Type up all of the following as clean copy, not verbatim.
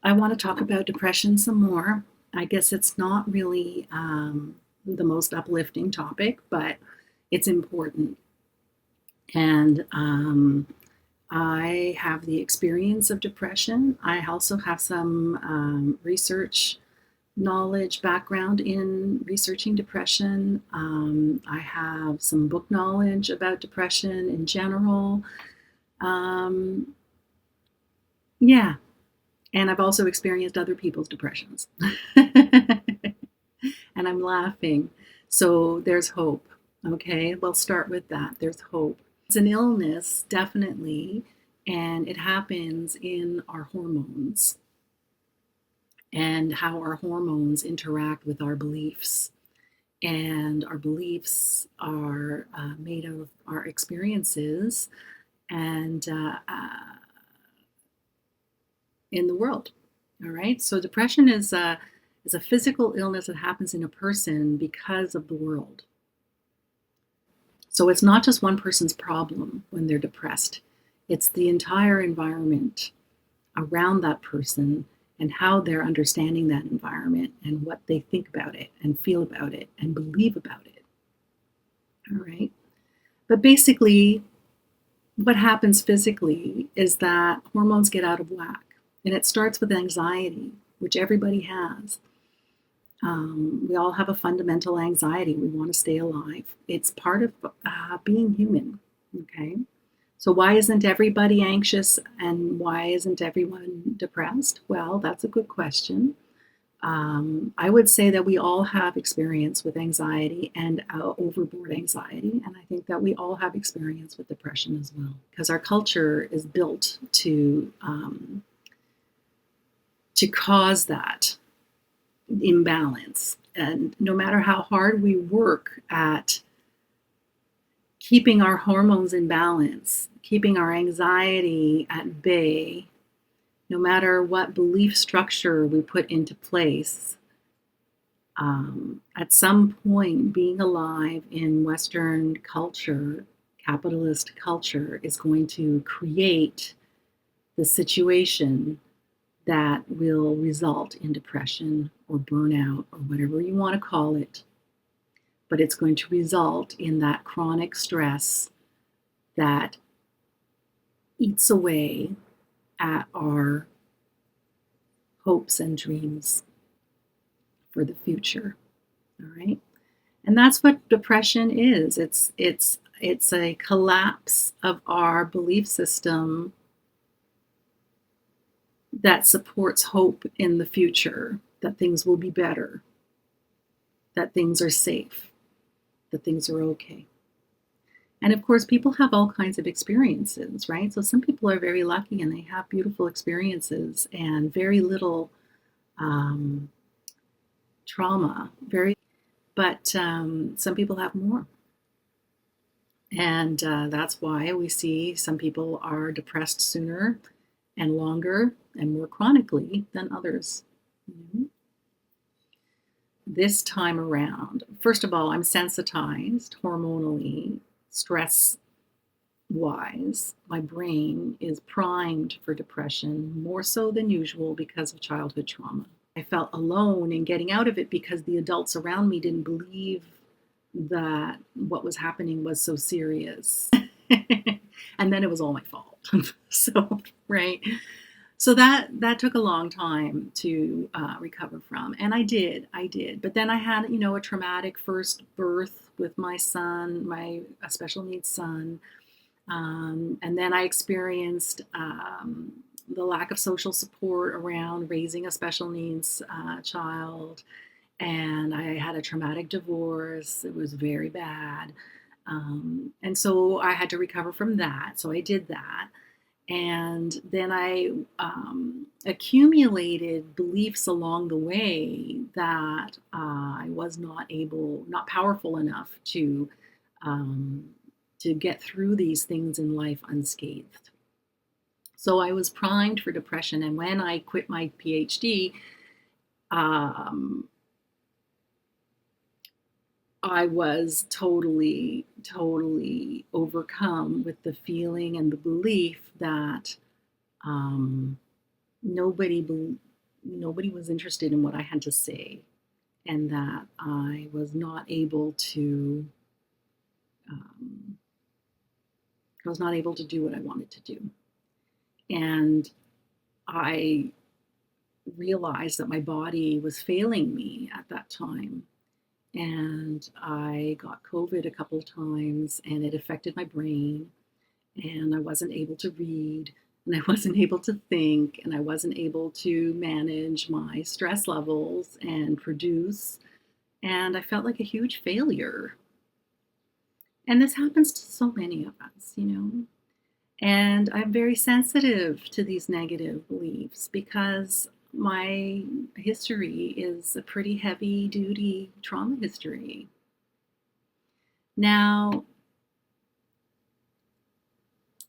I want to talk about depression some more. I guess it's not really the most uplifting topic, but it's important. And I have the experience of depression. I also have some research knowledge background in researching depression. I have some book knowledge about depression in general. Um, yeah, and I've also experienced other people's depressions. And I'm laughing. So there's hope. Okay, we'll start with that. There's hope. It's an illness, definitely, and it happens in our hormones and how our hormones interact with our beliefs. And our beliefs are made of our experiences and in the world. All right. So depression is a physical illness that happens in a person because of the world. So it's not just one person's problem when they're depressed. It's the entire environment around that person and how they're understanding that environment and what they think about it and feel about it and believe about it. All right. But basically, what happens physically is that hormones get out of whack. And it starts with anxiety, which everybody has. We all have a fundamental anxiety. We want to stay alive. It's part of being human. Okay. So, why isn't everybody anxious and why isn't everyone depressed? Well, that's a good question. I would say that we all have experience with anxiety and overboard anxiety, and I think that we all have experience with depression as well, because our culture is built to cause that imbalance. And no matter how hard we work at keeping our hormones in balance, keeping our anxiety at bay, no matter what belief structure we put into place, at some point, being alive in Western culture, capitalist culture, is going to create the situation that will result in depression or burnout or whatever you want to call it. But it's going to result in that chronic stress that eats away at our hopes and dreams for the future. All right. And that's what depression is. It's a collapse of our belief system that supports hope in the future, that things will be better, that things are safe, that things are okay. And of course, people have all kinds of experiences, right? So some people are very lucky and they have beautiful experiences and very little um, trauma. But some people have more. And that's why we see some people are depressed sooner and longer and more chronically than others. Mhm. This time around, first of all, I'm sensitized hormonally, stress wise. My brain is primed for depression more so than usual because of childhood trauma. I felt alone in getting out of it because the adults around me didn't believe that what was happening was so serious. And then it was all my fault. So, right. So that took a long time to recover from, and I did. But then I had, a traumatic first birth with my son, my special needs son, and then I experienced the lack of social support around raising a special needs child, and I had a traumatic divorce. It was very bad, and so I had to recover from that. So I did that. And then I accumulated beliefs along the way that I was not powerful enough um, to get through these things in life unscathed. So I was primed for depression. And when I quit my PhD, um, I was totally, totally overcome with the feeling and the belief that um, nobody nobody was interested in what I had to say, and that I was not able to um, do what I wanted to do. And I realized that my body was failing me at that time. And I got COVID a couple of times, and it affected my brain. And I wasn't able to read, and I wasn't able to think, and I wasn't able to manage my stress levels and produce. And I felt like a huge failure. And this happens to so many of us, you know. And I'm very sensitive to these negative beliefs because my history is a pretty heavy duty trauma history. Now,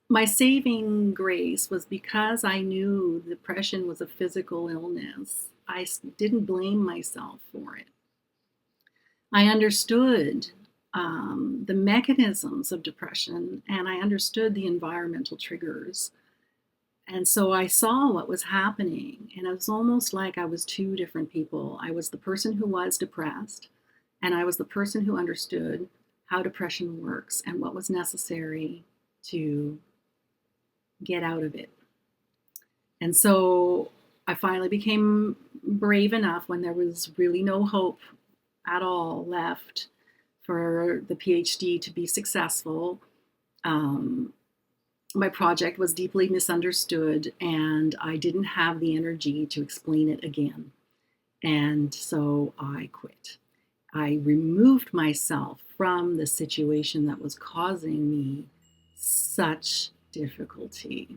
my saving grace was because I knew depression was a physical illness. I didn't blame myself for it. I understood the mechanisms of depression, and I understood the environmental triggers. And so I saw what was happening, and it was almost like I was two different people. I was the person who was depressed, and I was the person who understood how depression works and what was necessary to get out of it. And so I finally became brave enough when there was really no hope at all left for the PhD to be successful. My project was deeply misunderstood, and I didn't have the energy to explain it again. And so I quit. I removed myself from the situation that was causing me such difficulty.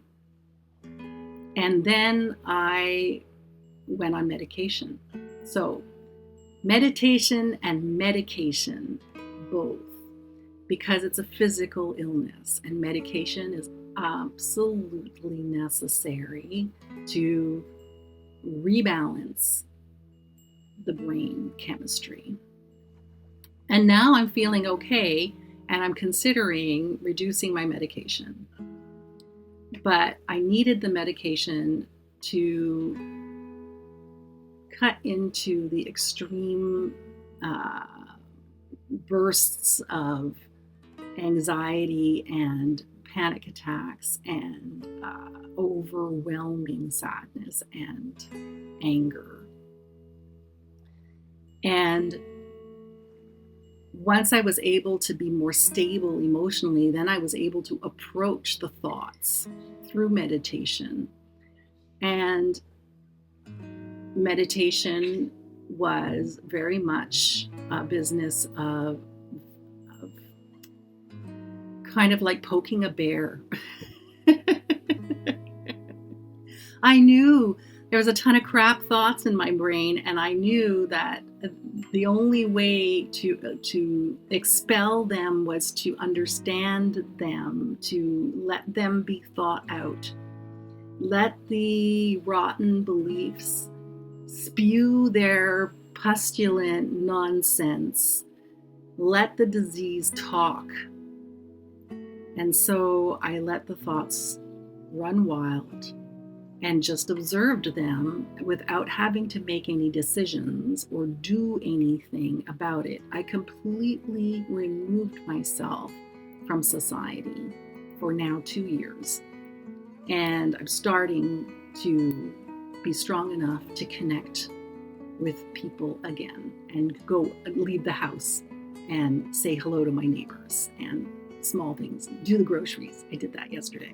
And then I went on medication. So, meditation and medication, both, because it's a physical illness, and medication is absolutely necessary to rebalance the brain chemistry. And now I'm feeling okay, and I'm considering reducing my medication. But I needed the medication to cut into the extreme bursts of anxiety and panic attacks and overwhelming sadness and anger. And once I was able to be more stable emotionally, then I was able to approach the thoughts through meditation. And meditation was very much a business of kind of like poking a bear. I knew there was a ton of crap thoughts in my brain, and I knew that the only way to expel them was to understand them, to let them be thought out. Let the rotten beliefs spew their pustulant nonsense. Let the disease talk. And so I let the thoughts run wild and just observed them without having to make any decisions or do anything about it. I completely removed myself from society for now 2 years. And I'm starting to be strong enough to connect with people again and go leave the house and say hello to my neighbors and small things, do the groceries. I did that yesterday.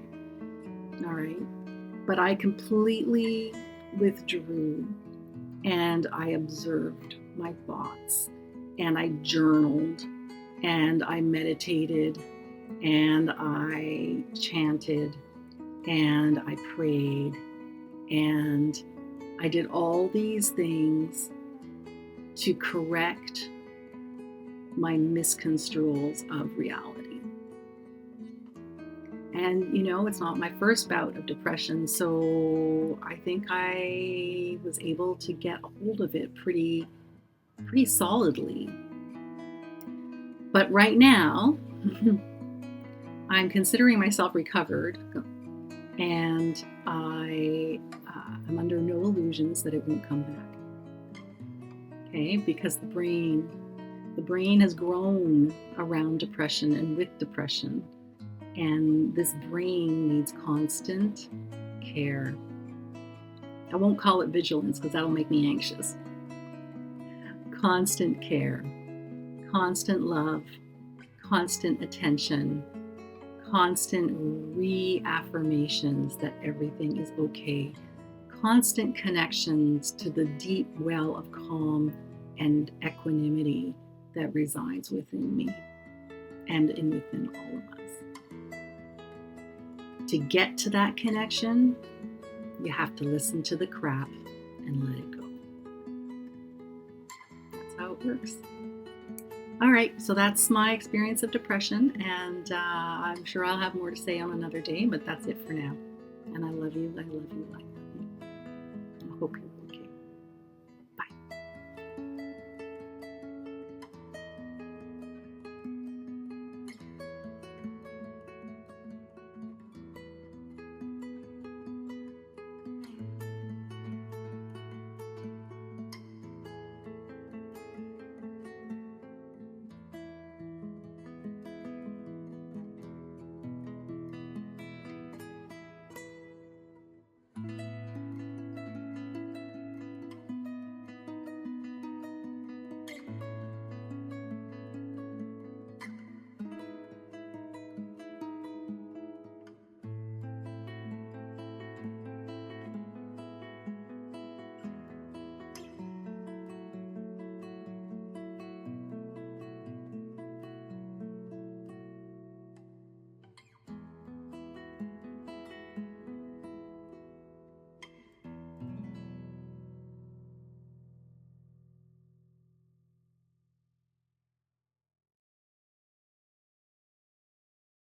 All right. But I completely withdrew, and I observed my thoughts, and I journaled, and I meditated, and I chanted, and I prayed, and I did all these things to correct my misconstruals of reality. And, you know, it's not my first bout of depression, so I think I was able to get a hold of it pretty solidly. But right now, I'm considering myself recovered, and I I'm under no illusions that it won't come back. Okay, because the brain has grown around depression and with depression, and this brain needs constant care. I won't call it vigilance because that'll make me anxious. Constant care, constant love, constant attention, constant reaffirmations that everything is okay, constant connections to the deep well of calm and equanimity that resides within me and within all of us. To get to that connection, you have to listen to the crap and let it go. That's how it works. All right, so that's my experience of depression, and I'm sure I'll have more to say on another day, but that's it for now. And I love you, I love you, I love you. I hope you're